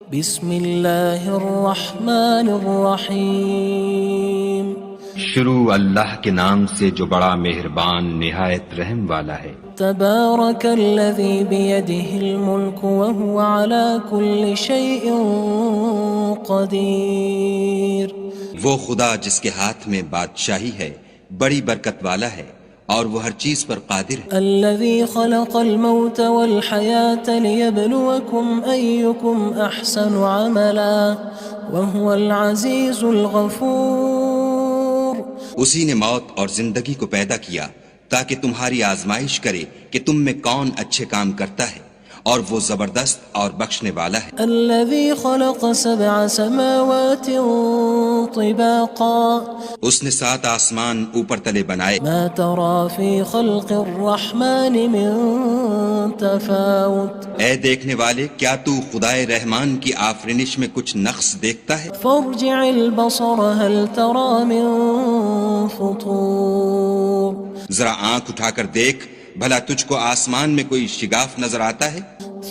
بسم اللہ الرحمن الرحیم شروع اللہ کے نام سے جو بڑا مہربان نہایت رحم والا ہے۔ تبارک الذی بیدہ الملک وہو علی کل شیء قدیر۔ وہ خدا جس کے ہاتھ میں بادشاہی ہے بڑی برکت والا ہے اور وہ ہر چیز پر قادر ہے۔ الذی خلق الموت والحیاة لیبلوکم ایکم احسن عملا وہو العزیز الغفور۔ اسی نے موت اور زندگی کو پیدا کیا تاکہ تمہاری آزمائش کرے کہ تم میں کون اچھے کام کرتا ہے، اور وہ زبردست اور بخشنے والا ہے۔ الذي خلق سبع سماوات طباقا اس نے 7 آسمان اوپر تلے بنائے، ما ترى في خلق الرحمن من تفاوت اے دیکھنے والے کیا تو خدائے رحمان کی آفرینش میں کچھ نقص دیکھتا ہے؟ فارجع البصر هل ترى من فطور۔ ذرا آنکھ اٹھا کر دیکھ بھلا تجھ کو آسمان میں کوئی شگاف نظر آتا ہے؟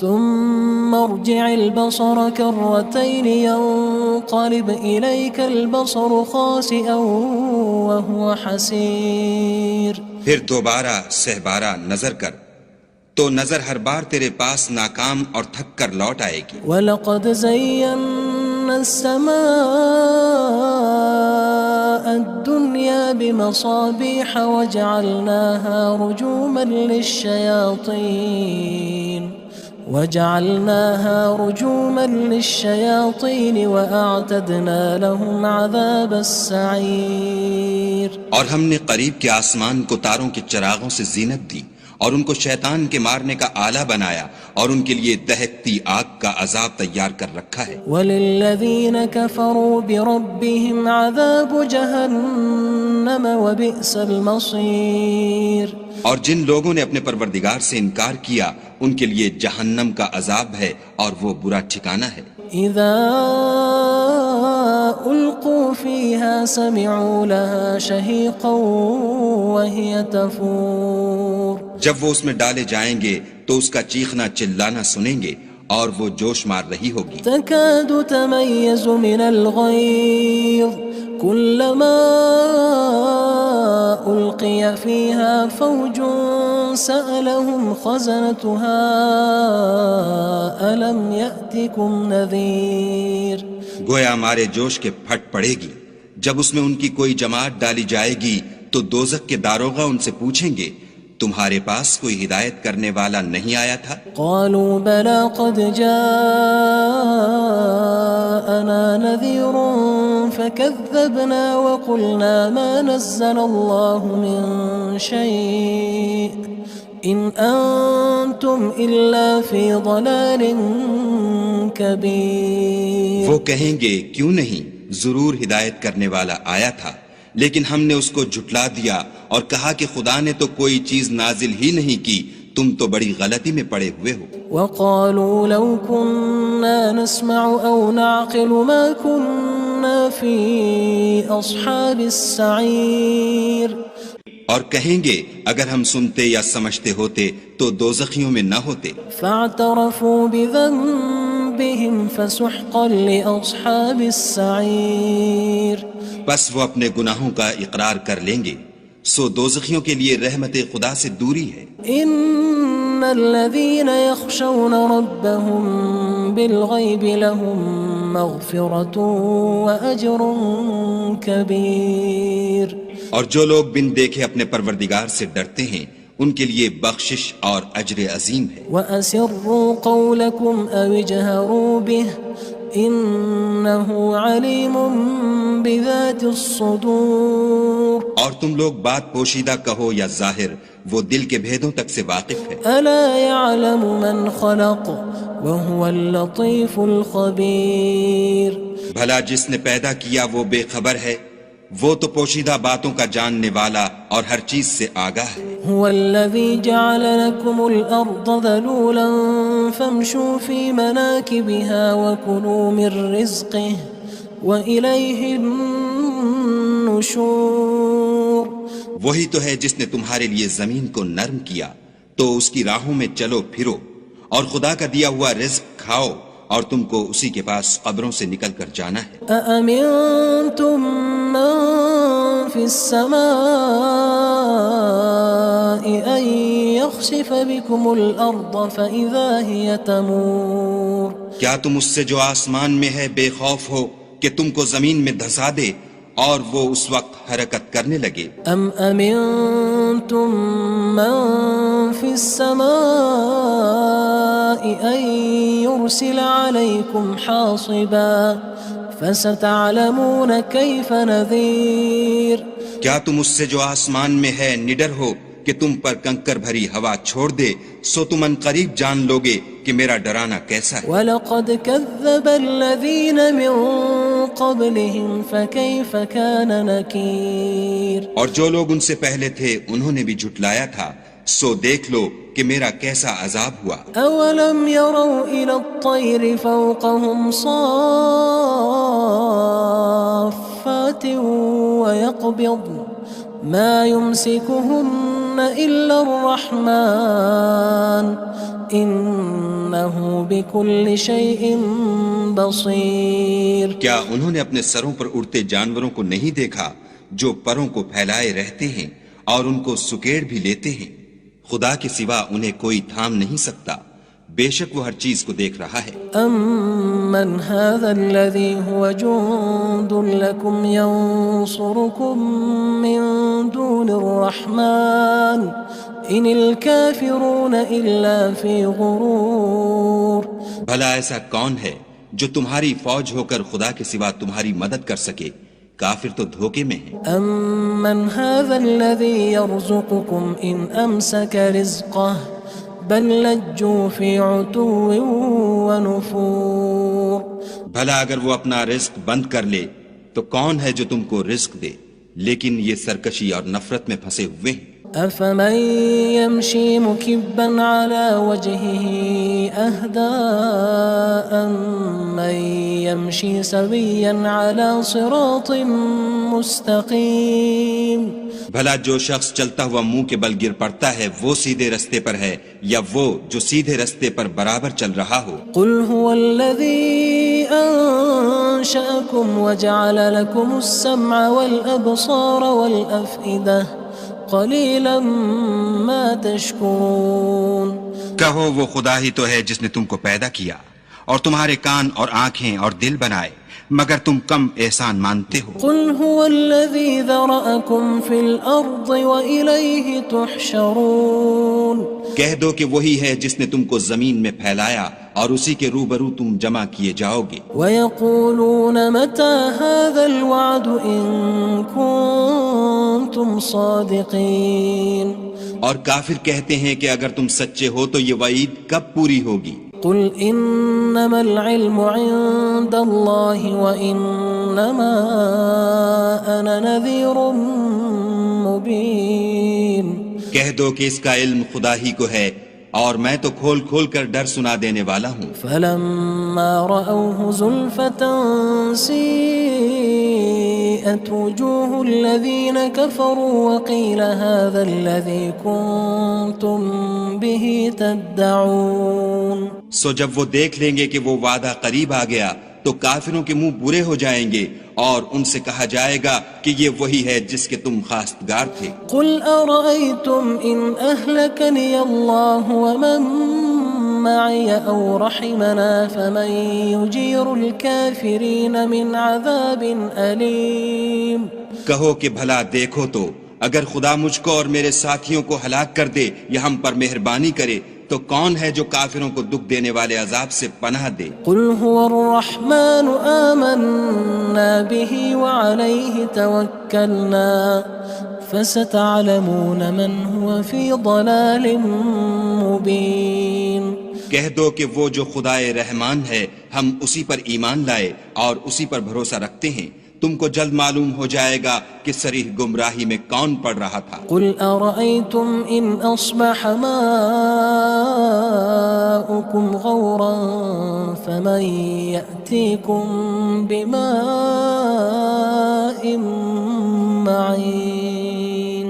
ثم ارجع البصر كرتين ينقلب إليك البصر خاسئا وهو حسير۔ پھر دوبارہ سہبارہ نظر کر تو نظر ہر بار تیرے پاس ناکام اور تھک کر لوٹ آئے گی۔ وَلَقَدْ زَيَّنَّا السَّمَاءَ الدُّنْيَا بِمَصَابِيحَ وَجَعَلْنَاهَا رُجُومًا لِلشَّيَاطِينِ وَأَعْتَدْنَا لَهُمْ عَذَابَ السَّعِيرِ۔ اور ہم نے قریب کے آسمان کو تاروں کے چراغوں سے زینت دی اور ان کو شیطان کے مارنے کا آلہ بنایا اور ان کے لیے دہکتی آگ کا عذاب تیار کر رکھا ہے۔ وَلِلَّذِينَ كَفَرُوا بِرَبِّهِمْ عَذَابُ جَهَنَّمَ وَبِئْسَ الْمَصِيرُ۔ اور جن لوگوں نے اپنے پروردگار سے انکار کیا ان کے لیے جہنم کا عذاب ہے اور وہ برا ٹھکانہ ہے۔ اذا القوا فيها سمعوا لها شهيقا وهي تفور۔ جب وہ اس میں ڈالے جائیں گے تو اس کا چیخنا چلانا سنیں گے اور وہ جوش مار رہی ہوگی۔ تكاد تميز من الغيظ كلما ألقي فيها فوج سألهم خزنتها ألم يأتكم نذير۔ گویا ہمارے جوش کے پھٹ پڑے گی جب اس میں ان کی کوئی جماعت ڈالی جائے گی تو دوزخ کے داروغہ ان سے پوچھیں گے تمہارے پاس کوئی ہدایت کرنے والا نہیں آیا تھا؟ قالوا بلى قد جاءنا نذير فكذبنا وقلنا ما نزل الله من شيء إن أنتم إلا في ضلال كبير۔ وہ کہیں گے کیوں نہیں، ضرور ہدایت کرنے والا آیا تھا، لیکن ہم نے اس کو جھٹلا دیا اور کہا کہ خدا نے تو کوئی چیز نازل ہی نہیں کی، تم تو بڑی غلطی میں پڑے ہوئے ہو۔ وقالوا لو كنا نسمع أو نعقل ما كنا في أصحاب السعير۔ اور کہیں گے اگر ہم سنتے یا سمجھتے ہوتے تو دوزخیوں میں نہ ہوتے۔ فاعترفوا بذنبهم فسحقا لأصحاب السعير۔ بس وہ اپنے گناہوں کا اقرار کر لیں گے، سو دوزخیوں کے لیے رحمت خدا سے دوری ہے۔ ان الذين يخشون ربهم بالغيب لهم مغفرة وأجر كبير۔ اور جو لوگ بن دیکھے اپنے پروردگار سے ڈرتے ہیں ان کے لیے بخشش اور اجر عظیم ہے۔ وَأَسِرُّوا قَوْلَكُمْ أَوِ اجْهَرُوا بِهِ إِنَّهُ عَلِيمٌ بِذَاتِ الصُّدُورِ۔ اور تم لوگ بات پوشیدہ کہو یا ظاہر، وہ دل کے بھیدوں تک سے واقف ہے۔ أَلَا يَعْلَمُ مَنْ خَلَقَ وَهُوَ اللَّطِيفُ الْخَبِيرُ۔ بھلا جس نے پیدا کیا وہ بے خبر ہے، وہ تو پوشیدہ باتوں کا جاننے والا اور ہر چیز سے آگاہ ہے۔ هو الذي جعل لكم الأرض ذلولا فامشوا في مناكبها وكلوا من رزقه وإليه النشور۔ وہی تو ہے جس نے تمہارے لیے زمین کو نرم کیا تو اس کی راہوں میں چلو پھرو اور خدا کا دیا ہوا رزق کھاؤ اور تم کو اسی کے پاس قبروں سے نکل کر جانا ہے۔ أأمنتم من في السماء أن يخسف بكم الأرض فإذا هي تمور کیا تم اس سے جو آسمان میں ہے بے خوف ہو کہ تم کو زمین میں دھسا دے اور وہ اس وقت حرکت کرنے لگے؟ أم أمنتم من في السماء أن يرسل عليكم حاصبا فستعلمون كيف نذير کیا تم اس سے جو آسمان میں ہے نڈر ہو کہ تم پر کنکر بھری ہوا چھوڑ دے، سو تم ان قریب جان لوگے کہ میرا ڈرانا کیسا ہے۔ وَلَقَدْ كَذَّبَ الَّذِينَ مِن قَبْلِهِمْ فَكَيْفَ كَانَ نَكِيرٌ اور جو لوگ ان سے پہلے تھے انہوں نے بھی جھٹلایا تھا، سو دیکھ لو کہ میرا کیسا عذاب ہوا۔ أَوَلَمْ يَرَوْا إِلَى الطَّيْرِ فَوْقَهُمْ صَافَّاتٍ وَيَقْبِضْنَ مَا يُمْسِكُهُنَّ إِلَّا الرَّحْمَنُ إِنَّهُ بِكُلِّ شَيْءٍ بَصِيرٌ کیا انہوں نے اپنے سروں پر اڑتے جانوروں کو نہیں دیکھا جو پروں کو پھیلائے رہتے ہیں اور ان کو سکیڑ بھی لیتے ہیں؟ خدا کے سوا انہیں کوئی تھام نہیں سکتا، بے شک وہ ہر چیز کو دیکھ رہا ہے۔ أَمَّنْ هَذَا الَّذِي هُوَ جُندٌ لَكُمْ يَنصُرُكُم مِّن دُونِ الرَّحْمَنِ إِنِ الْكَافِرُونَ إِلَّا فِي غُرُورٍ بھلا ایسا کون ہے جو تمہاری فوج ہو کر خدا کے سوا تمہاری مدد کر سکے؟ کافر تو دھوکے میں ہیں۔ أَمَّنْ هَذَا الَّذِي يَرْزُقُكُمْ إِنْ أَمْسَكَ رِزْقَهُ بَلْ لَجُّوا فِي عُتُوٍّ وَنُفُورٍ بھلا اگر وہ اپنا رزق بند کر لے تو کون ہے جو تم کو رزق دے؟ لیکن یہ سرکشی اور نفرت میں پھنسے ہوئے ہیں۔ أَفَمَن يَمْشِي مُكِبًّا عَلَى وَجْهِهِ أَهْدَىٰ أَمَّن يَمْشِي سَوِيًّا عَلَى صِرَاطٍ مُّسْتَقِيمٍ بھلا جو شخص چلتا ہوا منہ کے بل گر پڑتا ہے وہ سیدھے رستے پر ہے یا وہ جو سیدھے رستے پر برابر چل رہا ہو؟ قُلْ هُوَ الَّذِي أَنشَأَكُمْ وَجَعَلَ لَكُمُ السَّمْعَ وَالْأَبْصَارَ وَالْأَفْئِدَةَ قَلِيلًا مَا تَشْكُرُونَ کہو وہ خدا ہی تو ہے جس نے تم کو پیدا کیا اور تمہارے کان اور آنکھیں اور دل بنائے، مگر تم کم احسان مانتے ہو۔ قُلْ هُوَ الَّذِي ذَرَأَكُمْ فِي الْأَرْضِ وَإِلَيْهِ تُحْشَرُونَ کہہ دو کہ وہی ہے جس نے تم کو زمین میں پھیلایا اور اسی کے روبرو تم جمع کیے جاؤ گے۔ وَيَقُولُونَ مَتَى هَذَا الْوَعْدُ إِن كُنتُمْ صَادِقِينَ اور کافر کہتے ہیں کہ اگر تم سچے ہو تو یہ وعید کب پوری ہوگی؟ قُلْ إِنَّمَا الْعِلْمُ عِندَ اللَّهِ وَإِنَّمَا أَنَا نَذِيرٌ مُّبِينٌ کہہ دو کہ اس کا علم خدا ہی کو ہے اور میں تو کھول کھول کر ڈر سنا دینے والا ہوں۔ فَلَمَّا رَأَوْهُ زُلْفَةً سِيئَتْ وُجُوهُ الَّذِينَ كَفَرُوا وَقِيلَ هَذَا الَّذِي كُنتُم بِهِ تَدَّعُونَ سو جب وہ دیکھ لیں گے کہ وہ وعدہ قریب آ گیا تو کافروں کے منہ برے ہو جائیں گے اور ان سے کہا جائے گا کہ یہ وہی ہے جس کے تم خواستگار تھے۔ قُلْ أَرَأَيْتُمْ إِنْ أَهْلَكَنِيَ اللَّهُ وَمَن مَّعِيَ أَوْ رَحِمَنَا فَمَن يُجِيرُ الْكَافِرِينَ مِنْ عَذَابٍ أَلِيمٍ کہو کہ بھلا دیکھو تو اگر خدا مجھ کو اور میرے ساتھیوں کو ہلاک کر دے یا ہم پر مہربانی کرے تو کون ہے جو کافروں کو دکھ دینے والے عذاب سے پناہ دے؟ قُلْ هُوَ الرَّحْمَنُ آمَنَّا بِهِ وَعَلَيْهِ تَوَكَّلْنَا فَسَتَعْلَمُونَ مَنْ هُوَ فِي ضَلَالٍ مُّبِينٍ کہہ دو کہ وہ جو خدائے رحمان ہے ہم اسی پر ایمان لائے اور اسی پر بھروسہ رکھتے ہیں، تم کو جلد معلوم ہو جائے گا کہ صریح گمراہی میں کون پڑ رہا تھا۔ قُلْ أَرَأَيْتُمْ إِنْ أَصْبَحَ مَاؤُكُمْ غَوْرًا فَمَن يَأْتِيكُم بِمَاءٍ مَّعِينٍ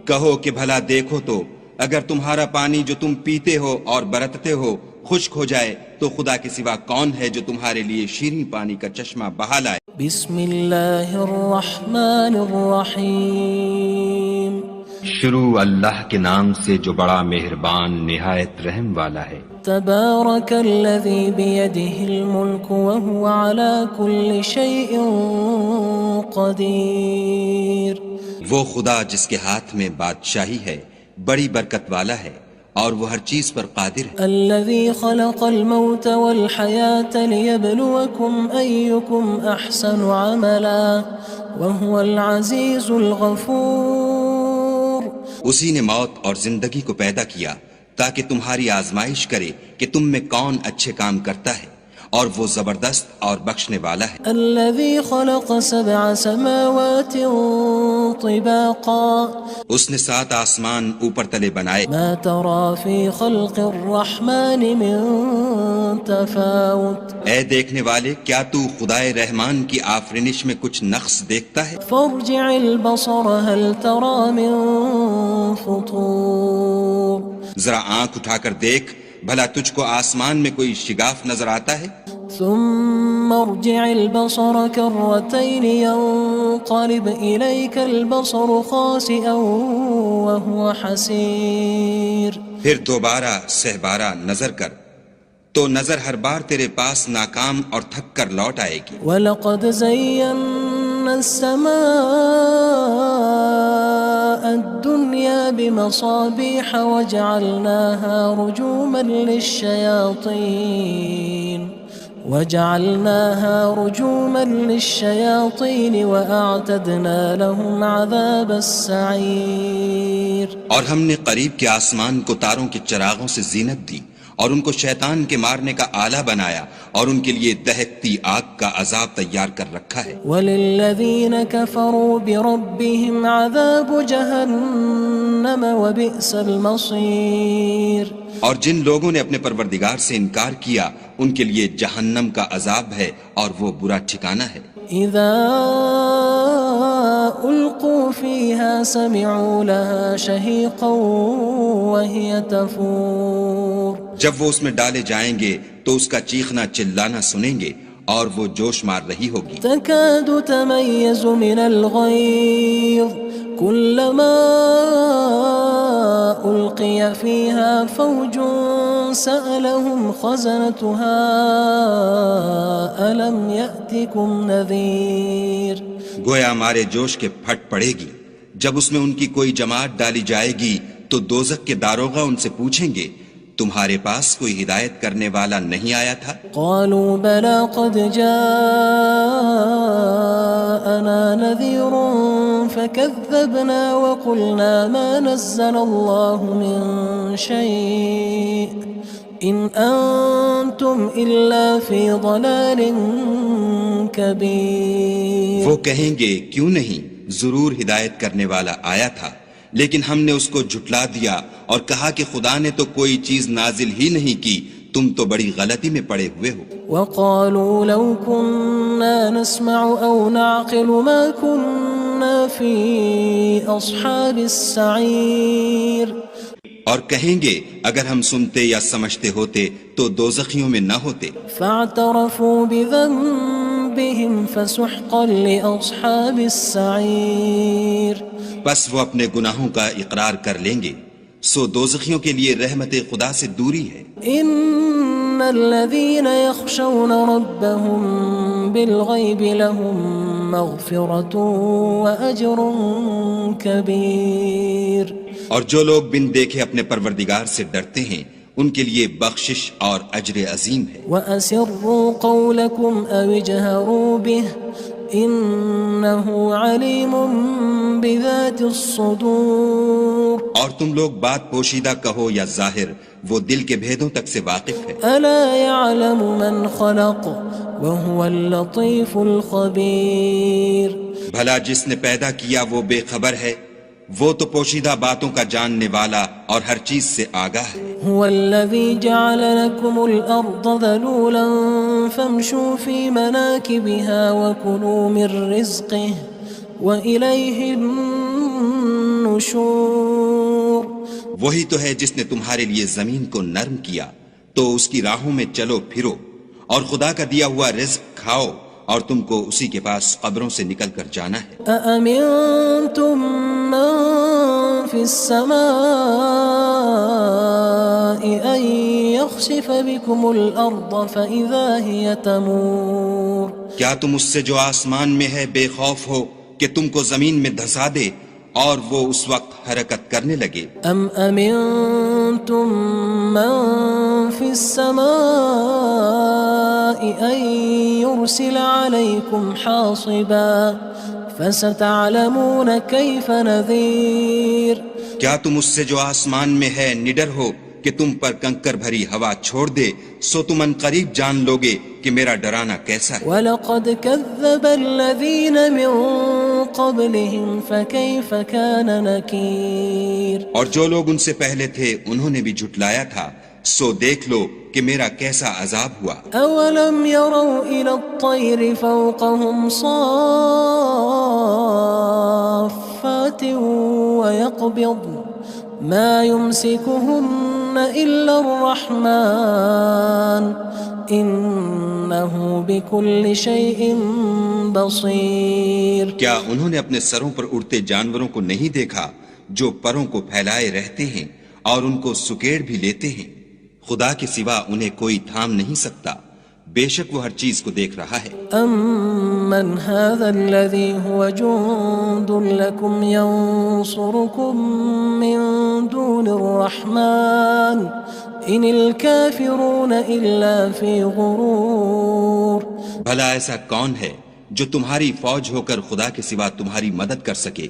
کہو کہ بھلا دیکھو تو اگر تمہارا پانی جو تم پیتے ہو اور برتتے ہو خشک ہو جائے تو خدا کے سوا کون ہے جو تمہارے لیے شیریں پانی کا چشمہ بہا لائے؟ بسم اللہ الرحمن الرحیم شروع اللہ کے نام سے جو بڑا مہربان نہایت رحم والا ہے۔ تبارک الذی بیدہ الملک وہو علی کل شیء قدیر۔ وہ خدا جس کے ہاتھ میں بادشاہی ہے بڑی برکت والا ہے اور وہ ہر چیز پر قادر ہے۔ الذي خلق الموت والحياة ليبلوكم أيكم أحسن عملا وهو العزيز الغفور۔ اسی نے موت اور زندگی کو پیدا کیا تاکہ تمہاری آزمائش کرے کہ تم میں کون اچھے کام کرتا ہے، اور وہ زبردست اور بخشنے والا ہے۔ الذي خلق 7 سماوات طباقا اس نے 7 آسمان اوپر تلے بنائے، ما ترى في خلق الرحمن من تفاوت اے دیکھنے والے کیا تو خدائے رحمان کی آفرینش میں کچھ نقص دیکھتا ہے؟ فارجع البصر هل ترى من فطور۔ ذرا آنکھ اٹھا کر دیکھ بھلا تجھ کو آسمان میں کوئی شگاف نظر آتا ہے؟ ثم ارجع البصر كرتين ينقلب إليك البصر خاسئا وهو حسير۔ پھر دوبارہ سہبارہ نظر کر تو نظر ہر بار تیرے پاس ناکام اور تھک کر لوٹ آئے گی۔ وَلَقَدْ زَيَّنَّا السَّمَاءَ الدُّنْيَا بِمَصَابِيحَ وَجَعَلْنَاهَا رُجُومًا لِلشَّيَاطِينِ وَأَعْتَدْنَا لَهُمْ عَذَابَ السَّعِيرِ۔ اور ہم نے قریب کے آسمان کو تاروں کے چراغوں سے زینت دی اور ان کو شیطان کے مارنے کا آلہ بنایا اور ان کے لیے دہکتی آگ کا عذاب تیار کر رکھا ہے۔ وَلِلَّذِينَ كَفَرُوا بِرَبِّهِمْ عَذَابُ جَهَنَّمَ وَبِئْسَ الْمَصِيرُ۔ اور جن لوگوں نے اپنے پروردگار سے انکار کیا ان کے لیے جہنم کا عذاب ہے اور وہ برا ٹھکانہ ہے۔ اذا القوا فيها سمعوا لها شهيقا وهي تفور۔ جب وہ اس میں ڈالے جائیں گے تو اس کا چیخنا چلانا سنیں گے اور وہ جوش مار رہی ہوگی۔ تكاد تميز من الغيظ كلما ألقي فيها فوج سألهم خزنتها ألم يأتكم نذير۔ گویا مارے جوش کے پھٹ پڑے گی جب اس میں ان کی کوئی جماعت ڈالی جائے گی تو دوزخ کے داروغہ ان سے پوچھیں گے تمہارے پاس کوئی ہدایت کرنے والا نہیں آیا تھا؟ قالوا بلى قد جاءنا نذير فكذبنا وقلنا ما نزل الله من شيء إن أنتم إلا في ضلال كبير۔ وہ کہیں گے کیوں نہیں، ضرور ہدایت کرنے والا آیا تھا، لیکن ہم نے اس کو جھٹلا دیا اور کہا کہ خدا نے تو کوئی چیز نازل ہی نہیں کی، تم تو بڑی غلطی میں پڑے ہوئے ہو۔ وقالوا لو كنا نسمع أو نعقل ما كنا في أصحاب السعير۔ اور کہیں گے اگر ہم سنتے یا سمجھتے ہوتے تو دوزخیوں میں نہ ہوتے۔ فاعترفوا بذنبهم فسحقا لأصحاب السعير۔ بس وہ اپنے گناہوں کا اقرار کر لیں گے، سو دوزخیوں کے لیے رحمت خدا سے دوری ہے۔ ان الذين يخشون ربهم بالغيب لهم مغفرة وأجر كبير۔ اور جو لوگ بن دیکھے اپنے پروردگار سے ڈرتے ہیں ان کے لیے بخشش اور اجر عظیم ہے۔ وَأَسِرُّوا قَوْلَكُمْ أَوِ اجْهَرُوا بِهِ إِنَّهُ عَلِيمٌ بِذَاتِ الصُّدُورِ۔ اور تم لوگ بات پوشیدہ کہو یا ظاہر، وہ دل کے بھیدوں تک سے واقف ہے۔ أَلَا يَعْلَمُ مَنْ خَلَقَ وَهُوَ اللَّطِيفُ الْخَبِيرُ۔ بھلا جس نے پیدا کیا وہ بے خبر ہے، وہ تو پوشیدہ باتوں کا جاننے والا اور ہر چیز سے آگاہ ہے۔ هو الذي جعل لكم الأرض ذلولا فامشوا في مناكبها وكلوا من رزقه وإليه النشور۔ وہی تو ہے جس نے تمہارے لیے زمین کو نرم کیا، تو اس کی راہوں میں چلو پھرو اور خدا کا دیا ہوا رزق کھاؤ اور تم کو اسی کے پاس قبروں سے نکل کر جانا ہے۔ أأمنتم من في السماء أن يخسف بكم الأرض فإذا هي تمور کیا تم اس سے جو آسمان میں ہے بے خوف ہو کہ تم کو زمین میں دھسا دے اور وہ اس وقت حرکت کرنے لگے؟ أم أمنتم من في السماء أن يرسل عليكم حاصبا فستعلمون كيف نذير کیا تم اس سے جو آسمان میں ہے نڈر ہو کہ تم پر کنکر بھری ہوا چھوڑ دے، سو تم ان قریب جان لوگے کہ میرا ڈرانا کیسا ہے۔ وَلَقَدْ كَذَّبَ الَّذِينَ مِن قَبْلِهِمْ فَكَيْفَ كَانَ نَكِيرٌ اور جو لوگ ان سے پہلے تھے انہوں نے بھی جھٹلایا تھا، سو دیکھ لو کہ میرا کیسا عذاب ہوا۔ أَوَلَمْ يَرَوْا إِلَى الطَّيْرِ فَوْقَهُمْ صَافَّاتٍ وَيَقْبِضْنَ مَا يُمْسِكُهُنَّ إِلَّا الرَّحْمَنُ إِنَّهُ بِكُلِّ شَيْءٍ بَصِيرٌ کیا انہوں نے اپنے سروں پر اڑتے جانوروں کو نہیں دیکھا جو پروں کو پھیلائے رہتے ہیں اور ان کو سکیڑ بھی لیتے ہیں؟ خدا کے سوا انہیں کوئی تھام نہیں سکتا، بے شک وہ ہر چیز کو دیکھ رہا ہے۔ أَمَّنْ هَذَا الَّذِي هُوَ جُندٌ لَكُمْ يَنصُرُكُم مِّن دُونِ الرَّحْمَنِ إِنِ الْكَافِرُونَ إِلَّا فِي غُرُورٍ بھلا ایسا کون ہے جو تمہاری فوج ہو کر خدا کے سوا تمہاری مدد کر سکے؟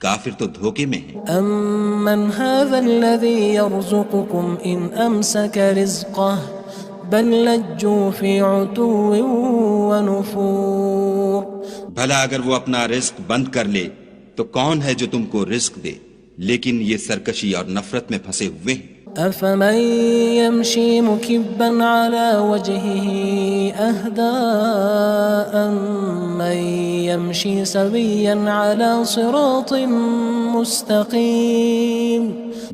کافر تو دھوکے میں ہیں۔ أَمَّنْ هَذَا الَّذِي يَرْزُقُكُمْ إِنْ أَمْسَكَ رِزْقَهُ بَلْ لَجُّوا فِي عُتُوٍّ وَنُفُورٍ بھلا اگر وہ اپنا رزق بند کر لے تو کون ہے جو تم کو رزق دے، لیکن یہ سرکشی اور نفرت میں پھنسے ہوئے ہیں۔ أَفَمَن يَمْشِي مُكِبًّا عَلَى وَجْهِهِ أَهْدَىٰ أَمَّن يَمْشِي سَوِيًّا عَلَى صِرَاطٍ مُّسْتَقِيمٍ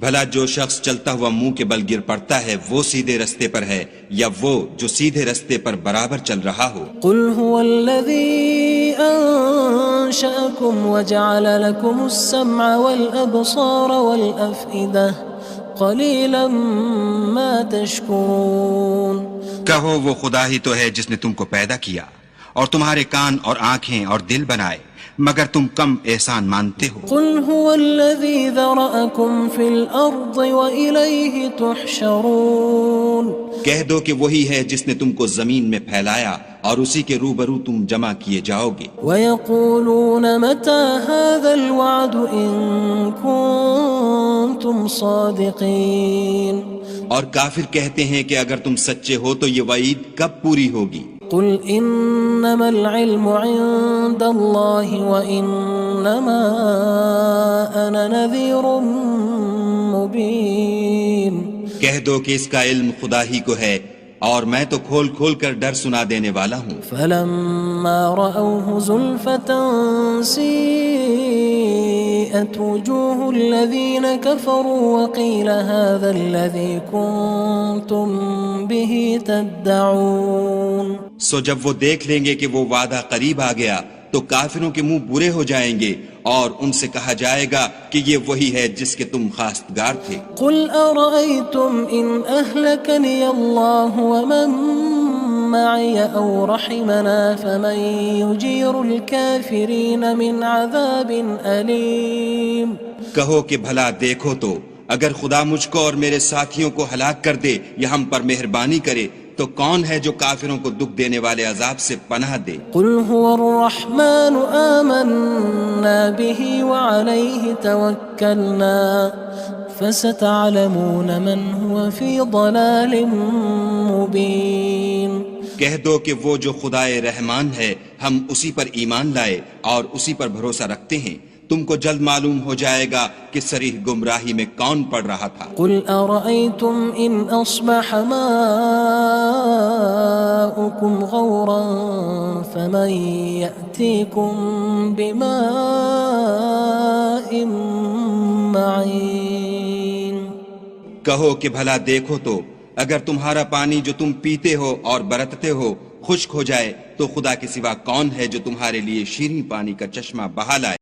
بھلا جو شخص چلتا ہوا منہ کے بل گر پڑتا ہے وہ سیدھے رستے پر ہے یا وہ جو سیدھے رستے پر برابر چل رہا ہو؟ قُلْ هُوَ الَّذِي أَنشَأَكُمْ وَجَعَلَ لَكُمُ السَّمْعَ وَالْأَبْصَارَ وَالْأَفْئِدَةَ قَلِيلًا مَا تَشْكُرُونَ کہو وہ خدا ہی تو ہے جس نے تم کو پیدا کیا اور تمہارے کان اور آنکھیں اور دل بنائے، مگر تم کم احسان مانتے ہو۔ قُلْ هُوَ الَّذِي ذَرَأَكُمْ فِي الْأَرْضِ وَإِلَيْهِ تُحْشَرُونَ کہہ دو کہ وہی ہے جس نے تم کو زمین میں پھیلایا اور اسی کے روبرو تم جمع کیے جاؤ گے۔ وَيَقُولُونَ مَتَى هَذَا الْوَعْدُ إِن كُنتُمْ صَادِقِينَ اور کافر کہتے ہیں کہ اگر تم سچے ہو تو یہ وعید کب پوری ہوگی؟ قُلْ إِنَّمَا الْعِلْمُ عِندَ اللَّهِ وَإِنَّمَا أَنَا نَذِيرٌ مُّبِينٌ کہہ دو کہ اس کا علم خدا ہی کو ہے اور میں تو کھول کھول کر ڈر سنا دینے والا ہوں۔ فَلَمَّا رَأَوْهُ زُلْفَةً سِيئَتْ وُجُوهُ الَّذِينَ كَفَرُوا وَقِيلَ هَذَا الَّذِي كُنتُم بِهِ تَدَّعُونَ سو جب وہ دیکھ لیں گے کہ وہ وعدہ قریب آ گیا تو کافروں کے منہ برے ہو جائیں گے اور ان سے کہا جائے گا کہ یہ وہی ہے جس کے تم خواستگار تھے۔ قُلْ أَرَأَيْتُمْ إِنْ أَهْلَكَنِيَ اللَّهُ وَمَن مَّعِيَ أَوْ رَحِمَنَا فَمَن يُجِيرُ الْكَافِرِينَ مِنْ عَذَابٍ أَلِيمٍ کہو کہ بھلا دیکھو تو اگر خدا مجھ کو اور میرے ساتھیوں کو ہلاک کر دے یا ہم پر مہربانی کرے تو کون ہے جو کافروں کو دکھ دینے والے عذاب سے پناہ دے؟ قُلْ هُوَ الرَّحْمَنُ آمَنَّا بِهِ وَعَلَيْهِ تَوَكَّلْنَا فَسَتَعْلَمُونَ مَنْ هُوَ فِي ضَلَالٍ مُّبِينٍ کہہ دو کہ وہ جو خدائے رحمان ہے ہم اسی پر ایمان لائے اور اسی پر بھروسہ رکھتے ہیں، تم کو جلد معلوم ہو جائے گا کہ صریح گمراہی میں کون پڑ رہا تھا۔ قُلْ أَرَأَيْتُمْ إِنْ أَصْبَحَ مَاؤُكُمْ غَوْرًا فَمَن يَأْتِيكُم بِمَاءٍ مَّعِينٍ کہو کہ بھلا دیکھو تو اگر تمہارا پانی جو تم پیتے ہو اور برتتے ہو خشک ہو جائے تو خدا کے سوا کون ہے جو تمہارے لیے شیریں پانی کا چشمہ بہا لائے؟